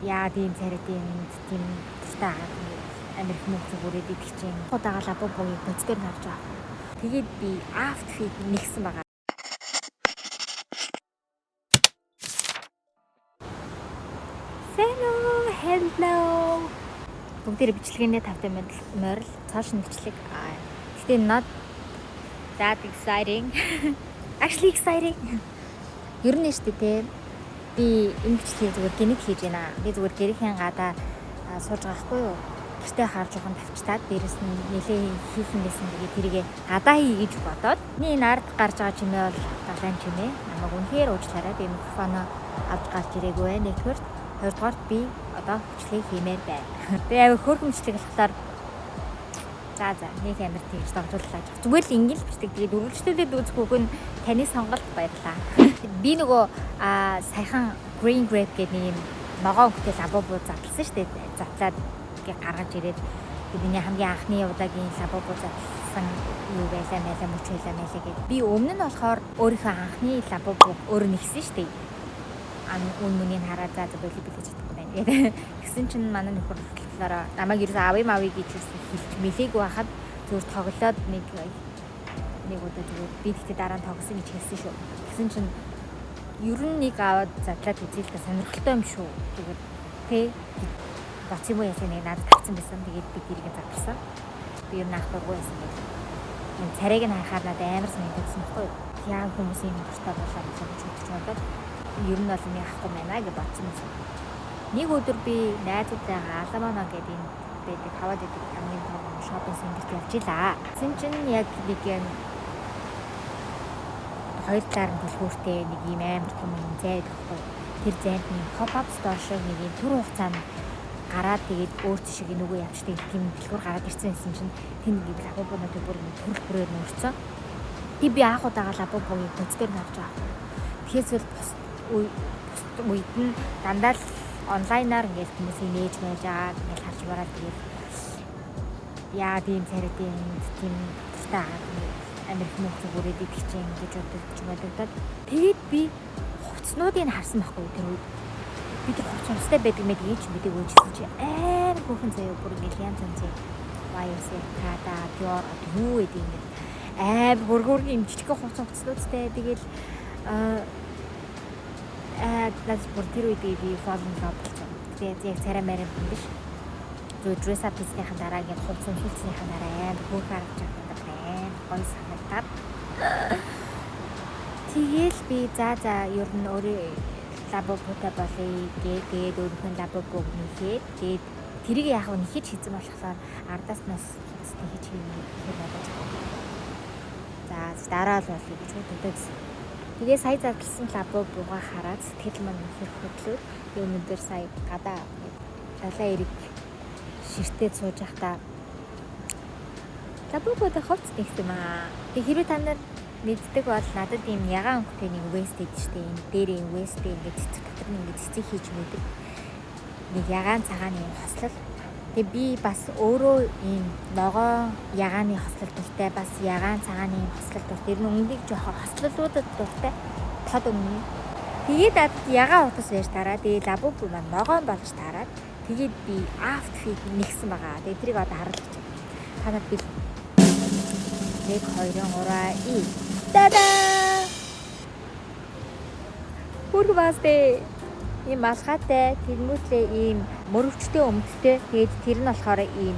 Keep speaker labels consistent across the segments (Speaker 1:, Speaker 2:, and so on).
Speaker 1: Яа тийм царай тийм тустай Америк мөнгө зүгүүрээд идэх чинь удаага лабобогийн боцдор нарж байгаа. Тэгээд би outfit нэгсэн байгаа. Hello. Бүгдээр бичлэгээний тавтай морил цааш нэвчлэг. Гэтэ not that exciting. Actually exciting. Ер нь шүү дээ. Би энэ бичлэгийг зүгээр гинэт хийж байна. Би зүгээр гэрийн гадаа сууж байгаа хгүй юу? Гэртээ харж жоохон тавчтаад дээрэс нь нэлээ хийх юм байсан. Тэгээд тэрийгэ гадаа хий гэж бодоод энэ ард гарч байгаа чимээ бол далайн чимээ. Намайг үнэхээр уучлаарай. Би микрофоноо авч гарч ирээгүй байна. Нэгдүгээр, хоёрдугаар би одоо бичлэг хиймээр байна. Би авиг хөөрхөн бичлэг болохоор за нэг амар тэгж дагууллаа. Зүгээр л ингээл бичлэг тэгээд үргэлжлүүлээд үзэхгүйг нь таны сонголт баярлаа. Би нөгөө саяхан green grape гэдэг нэг юм ногоон хөтөл лабобуу задлсан шүү дээ. Задлаад гаргаж ирээд бидний хамгийн анхны удаагийн лабобуу задлсан юу байлаа мөч байлаа гэдэг. Би өмнө нь болохоор өөрийнхөө анхны лабобуу өөрөө нэгсэн шүү дээ. Өмнөний хараа за болио билэж чадахгүй байна гэдэг. Тэгсэн чинь манай нөхөр болохоор намайг ерөөсөө авъя гэж хэлж мэлээгүй байхад зүгээр тоглоод нэг удаа зүгээр би тэгтээ дараа нь тоглосон гэж хэлсэн шүү. Тэгсэн чинь ер нь нэг аваад задлаад үзэл та сонирхолтой юм шүү. Тэгээд тэ боц юм уу ясаа нэг надад тавьсан байсан. Тэгээд би тэрийг задлсан. Би ер нь ах дургүй байсан гэдэг. Энэ царайг нь харахаар надад амар санагдсан байхгүй юу? Яг хүмүүсийн дуртай болоод гэж бодож бодоод ер нь бол нэг авахгүй байна гэж бодсон юм. Нэг өдөр би найзуудтайгаа Аламана гэдэг энэ байдаг хаваад идэг хамгийн том шопинг центрт явж илаа. Тэгсэн чинь яг нэг юм хоёр талаар нь дэлгүүртэй нэг юм амар том зай байхгүй. Тэр зайд нэг pop-up store шиг нэг юм түр хугацаанд гараад тэгээд өөр шиг нөгөө явчдаг тийм дэлгүүр гараад ирсэн юм чинь тэнд нэг лабобоноо бүр төрөл бүрээр нөрцөн. Би анх удаага лабобогийн боцдор нарж байгаа. Тэгэхээр үед нь дандаа л онлайнаар ингээд хүмүүсийн нээж байж байгаа ингээд харж бараад тэгээд яа тийм царай тийм тустай Америк мөнгө зүгүүрээд идэх чинь гэж боддог. Тэгээд би хувцснуудыг харсан байхгүй тэр үед. Би тэр хувцс устай байдаг мэд ийч мэдэг үүжсэн чи амар хөөрхөн заяа бүр ингээд янз янзын YSL Prada Dior юу гэдэг ингээд амар хөргөөргийн юм жижигхэн хувцснуудтай тэгээд that's бүр тэр үед би fall in love болсон. Тэгээд яг царай мэрэг юм биш. Зөв dress up хийснийхэн дараа ингээд хувцс өмсөлцснийхэн дараа амар хөөрхөн харагдаж байгаа гой санагдаад. Тэгээл би за ер нь өөрөө лабобуутай болъё гэдэг өөрийнхөө лабобууг нэхээд тэгээд тэрийг яг нь хийж хийсэн болохоор ардаас нас хувцстай хийж хийх бодож байна. За дараа л болъё гэж бодож. Тэгээ сая задлсан лабобуугаа хараад сэтгэл маань их хөдлөөд би өнөөдөр сая гадаа далайн эрэг ширтээд сууж байхдаа лабобуудаа хувцс нэгсэн юм аа. Тэгээ хэрвээ та нар мэддэг бол надад ийм ягаан өнгөтэй нэг вест гэдэг чинь энэ дээр энэ весттэй ингээд цэцэг дотор нь ингээд цэцэг хийж мэдэг. Нэг ягаан цагааны хослол. Тэгээ би бас өөрөө ийм ногоо ягааны хослол дуртай бас ягаан цагааны хослол дуртай. Тэр нь өнгөийг жоохон хослолуудад дуртай. Тод өнгө. Тэгээд ягаан утас байж тараа. Тэгээ лабобуу маань ногоон болж тараад. Тэгээд би outfit нэгсэн байгаа. Тэгээ тэрийг одоо харуулж байна. Та нар би 1 2 3 Тада! Бүрбастэй ийм малгайтай тэрмүүтлээ ийм мөрөвчтэй өмдтэй. Тэгээд тэр нь болохоор ийм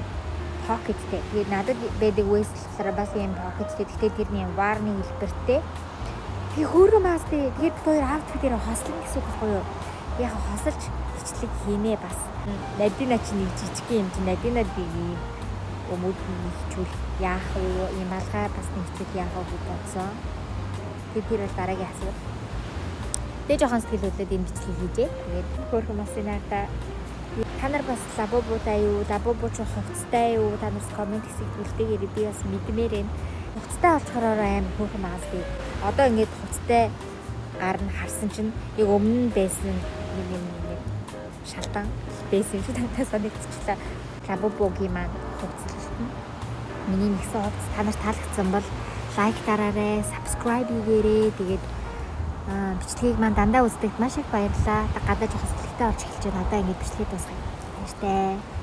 Speaker 1: pocketтэй. Тэгээд надад байдаг waist болохоор бас ийм pocketтэй. Гэхдээ тэрний варны хэлбэртэй. Тэгээд хөөргөн бастэй. Тэгээд хоёр outfit-ээр хослон гэсэн үг байхгүй юу? Яг хосолж бичлэг хийнэ бас. Надина чи нэг жижиг юм чи надина дэги өмд нэгчүүл яах вэ? Ийм малгай бас нэгчүүд яах вэ гэж бодсон. Тэр дараагийн асуулт. Тэгээ жоохон сэтгэл хөдлөд энэ бичлэг хийжээ. Тэгээд хөөрхөн масын наадаа та нар бас лабобуутай юу? Лабобууч хувцастай юу? Та нар комент хэсэгт үлдээгээрэй. Би бас мэдмээр байна. Хувцастай олчхоор амар хөөрхөн маас би. Одоо ингээд хувцастай гарна харсан чинь яг өмнө байсан нэг юм шалтгаан байсан шүү дээ. Санагдчихлаа. Лабобуугийн маань хувцас. Миний нэгсэн хувцас та нарт таалагдсан бол лайк дараарай, subscribe хийгээрэй. Тэгээд бичлэгийг маань дандаа үздэгт маш их баярлалаа. Гадаа жоох амжилттай орж эхэлж байна. Одоо ингээд бичлэгээ дуусгая. Баяртай.